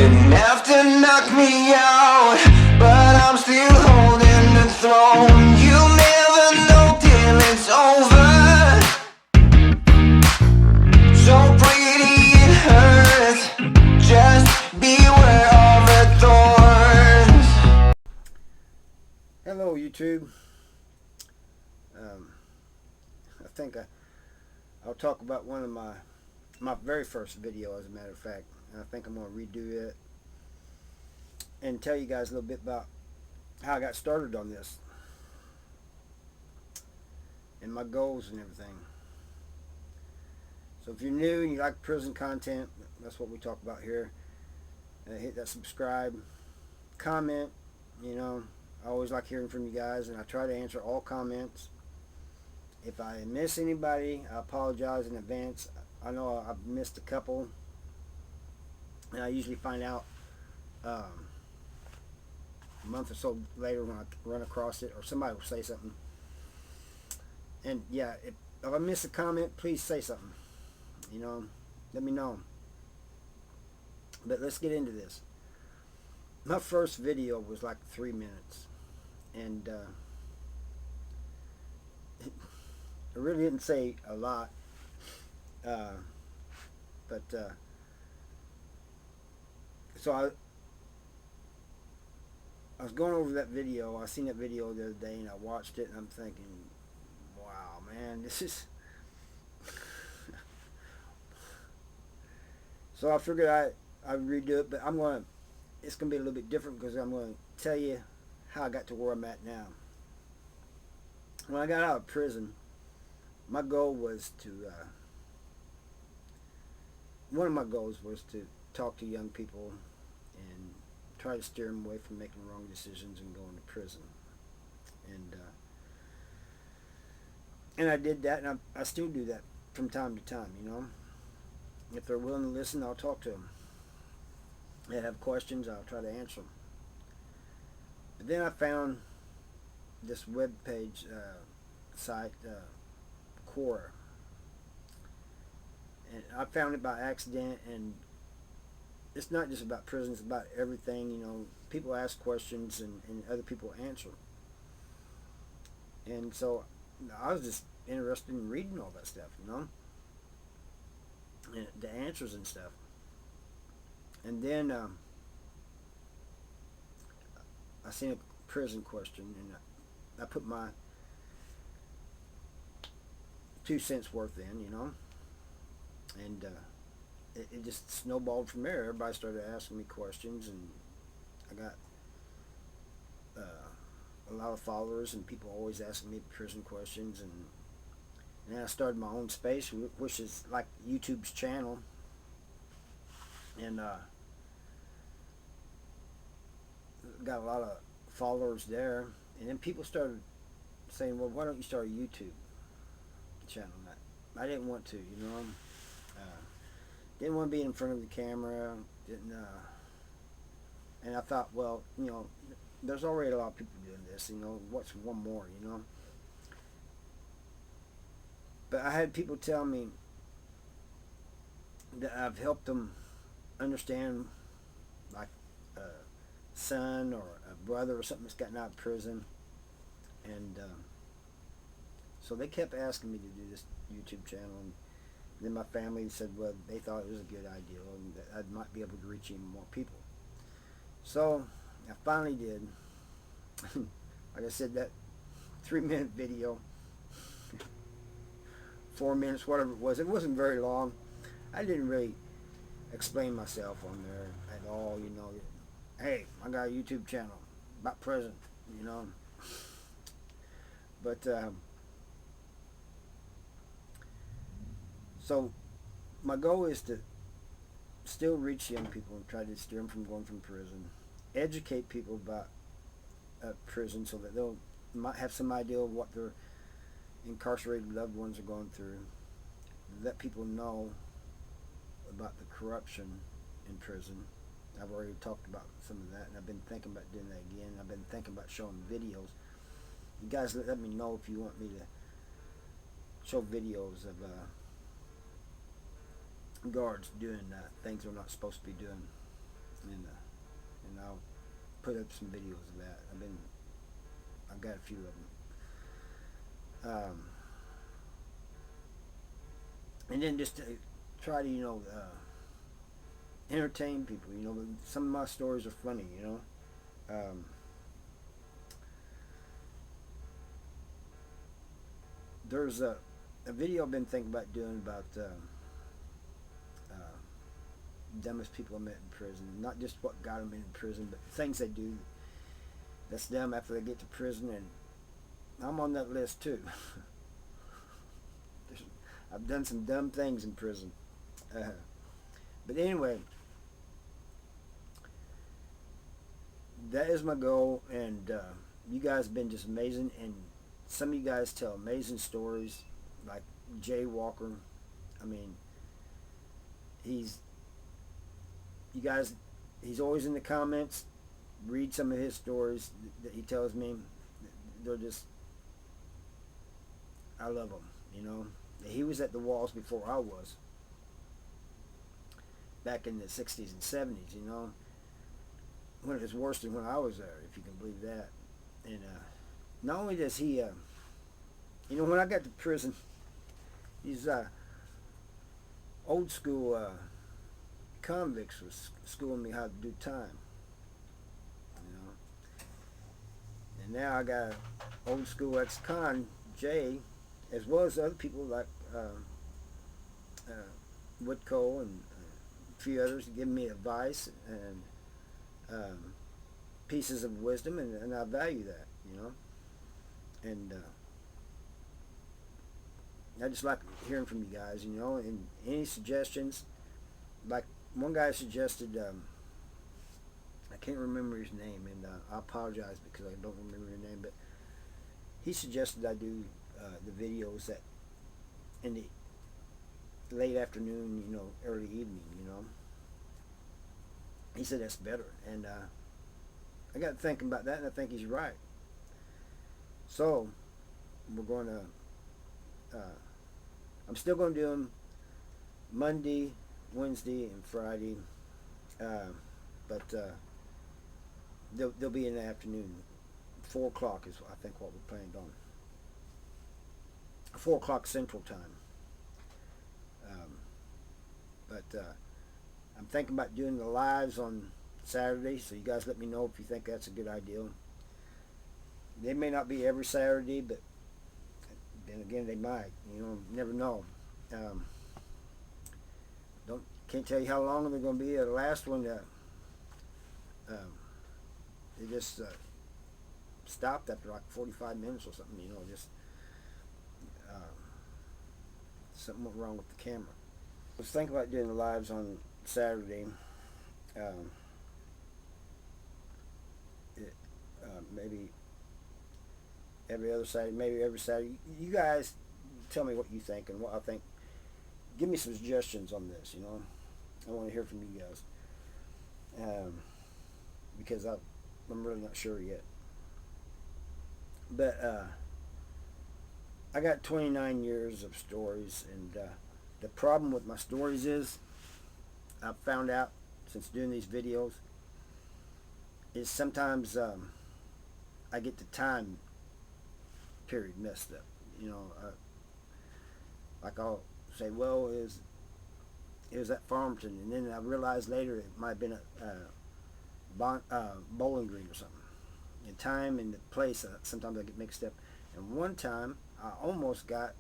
Enough to knock me out, but I'm still holding the throne. You'll never know till it's over. So pretty it hurts. Just beware of the thorns. Hello YouTube. I think I'll talk about one of my very first video, as a matter of fact. I think I'm going to redo it and tell you guys a little bit about how I got started on this and my goals and everything. So if you're new and you like prison content, that's what we talk about here. Hit that subscribe, comment. You know, I always like hearing from you guys, and I try to answer all comments. If I miss anybody, I apologize in advance. I know I've missed a couple, and I usually find out a month or so later when I run across it, or somebody will say something. And yeah, if I miss a comment, please say something. You know, let me know. But let's get into this. My first video was like 3 minutes, and I really didn't say a lot, but so I was going over that video. I seen that video the other day, and I watched it, and I'm thinking, wow, man, this is so I figured I'd redo it, but it's gonna be a little bit different, because I'm going to tell you how I got to where I'm at now. When I got out of prison, my goal was to one of my goals was to talk to young people and try to steer them away from making wrong decisions and going to prison. And I did that, and I still do that from time to time. You know, if they're willing to listen, I'll talk to them. If they have questions, I'll try to answer them. But then I found this web page site, Quora, and I found it by accident. And it's not just about prison; it's about everything. You know, people ask questions, and other people answer. And so I was just interested in reading all that stuff, you know, and the answers and stuff. And then I seen a prison question, and I put my 2 cents worth in, you know, and it just snowballed from there. Everybody started asking me questions, and I got a lot of followers, and people always asking me prison questions. And then I started my own space, which is like YouTube's channel, and got a lot of followers there. And then people started saying, well, why don't you start a YouTube channel? I didn't want to, you know. Didn't want to be in front of the camera. And I thought, well, you know, there's already a lot of people doing this, you know, what's one more, you know. But I had people tell me that I've helped them understand, like a son or a brother or something that's gotten out of prison. And so they kept asking me to do this YouTube channel. And then my family said, well, they thought it was a good idea, and that I might be able to reach even more people. So I finally did. Like I said, that 3-minute video, 4 minutes, whatever it wasn't very long. I didn't really explain myself on there at all, you know. Hey, I got a YouTube channel about prison, you know. But so my goal is to still reach young people and try to steer them from going from prison, educate people about prison, so that they'll might have some idea of what their incarcerated loved ones are going through. Let people know about the corruption in prison. I've already talked about some of that, and I've been thinking about doing that again. I've been thinking about showing videos. You guys let me know if you want me to show videos of guards doing things they're not supposed to be doing. and I'll put up some videos of that. I've got a few of them. And then just to try to, entertain people. Some of my stories are funny. There's a video I've been thinking about doing about dumbest people I met in prison. Not just what got them in prison, but things they do that's dumb after they get to prison. And I'm on that list too. I've done some dumb things in prison. But anyway, that is my goal. And you guys have been just amazing. And some of you guys tell amazing stories, like Jay Walker. I mean, he's always in the comments. Read some of his stories that he tells me. They're just, I love them. He was at the walls before I was, back in the 60s and 70s, when it was worse than when I was there, if you can believe that. And not only does he, when I got to prison, these old school convicts was schooling me how to do time. And now I got old school ex-con Jay, as well as other people like Woodco and a few others giving me advice and pieces of wisdom, and I value that, and I just like hearing from you guys, and any suggestions. Like one guy suggested, I can't remember his name, and I apologize because I don't remember his name, but he suggested I do the videos that in the late afternoon, early evening, He said that's better, and I got thinking about that, and I think he's right. So we're going to, I'm still going to do them Monday, Wednesday, and Friday, but they'll be in the afternoon. 4 o'clock is, I think, what we're planned on. 4 o'clock Central Time. But I'm thinking about doing the lives on Saturday, so you guys let me know if you think that's a good idea. They may not be every Saturday, but then again, they might. Never know. Can't tell you how long they're going to be. The last one, they just stopped after like 45 minutes or something. Just something went wrong with the camera. I was thinking about doing the lives on Saturday. Maybe every other Saturday, maybe every Saturday. You guys tell me what you think and what I think. Give me some suggestions on this, I want to hear from you guys. Because I'm really not sure yet. But I got 29 years of stories, and the problem with my stories is, I've found out since doing these videos, is sometimes I get the time period messed up. Like I'll say, well, it was at Farmington, and then I realized later it might have been a Bowling Green or something. In time and the place, sometimes I get mixed up. And one time, I almost got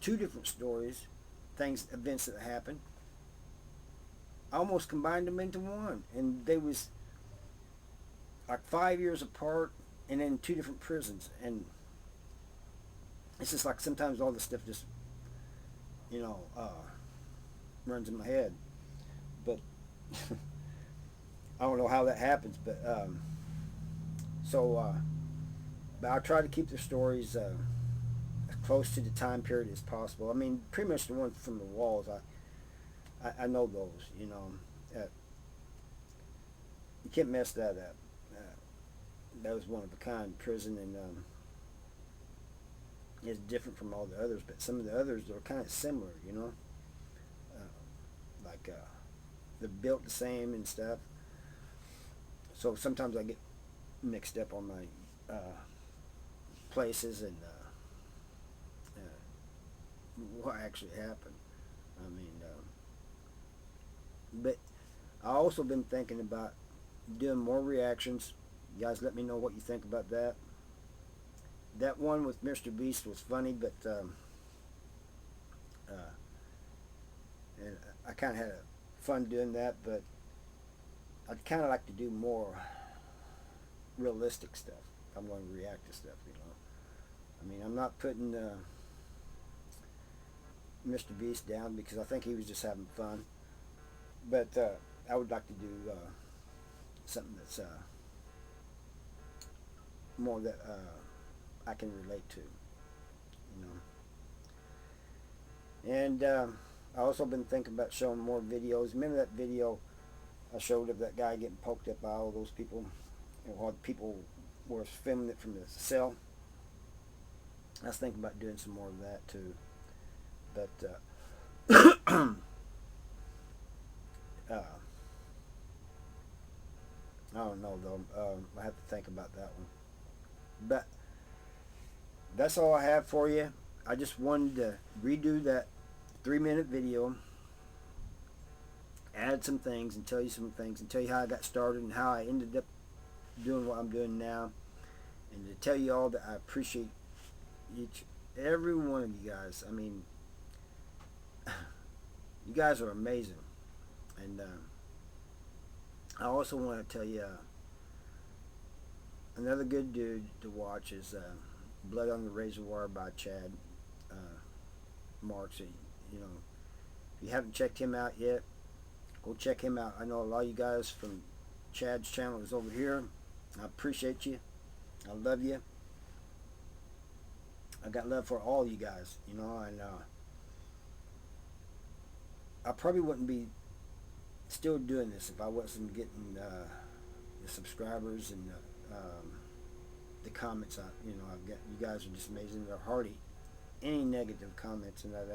2 different stories, events that happened. I almost combined them into one, and they was like 5 years apart, and in 2 different prisons. And it's just like sometimes all this stuff just, runs in my head. But I don't know how that happens. But but I try to keep the stories as close to the time period as possible. I mean, pretty much the ones from the walls, I know those. You can't mess that up. That was one of a kind prison, and it's different from all the others. But some of the others are kind of similar. Like they're built the same and stuff. So sometimes I get mixed up on my places and what actually happened. I mean, but I also been thinking about doing more reactions. You guys let me know what you think about that. That one with Mr. Beast was funny, but and I kind of had fun doing that, but I'd kind of like to do more realistic stuff. I'm going to react to stuff, you know. I mean, I'm not putting Mr. Beast down because I think he was just having fun, but I would like to do something that's more that I can relate to, you know. And I also been thinking about showing more videos. Remember that video I showed of that guy getting poked up by all those people, and while people were filming it from the cell? I was thinking about doing some more of that too, but I don't know though. I have to think about that one. But that's all I have for you. I just wanted to redo that 3-minute video, add some things and tell you some things and tell you how I got started and how I ended up doing what I'm doing now, and to tell you all that I appreciate every one of you guys. I mean, you guys are amazing. And I also want to tell you another good dude to watch is Blood on the Razor Wire by Chad Marks. You know, if you haven't checked him out yet, go check him out. I know a lot of you guys from Chad's channel is over here. I appreciate you. I love you. I got love for all you guys, you know, and I probably wouldn't be still doing this if I wasn't getting the subscribers and the comments. You know, I've got, you guys are just amazing. They're hearty. Any negative comments and that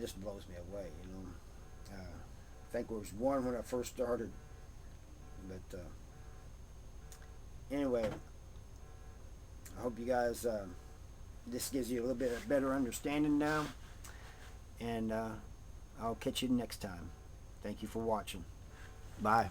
just blows me away, you know. I think there was one when I first started, but anyway, I hope you guys this gives you a little bit better understanding now, and I'll catch you next time. Thank you for watching. Bye.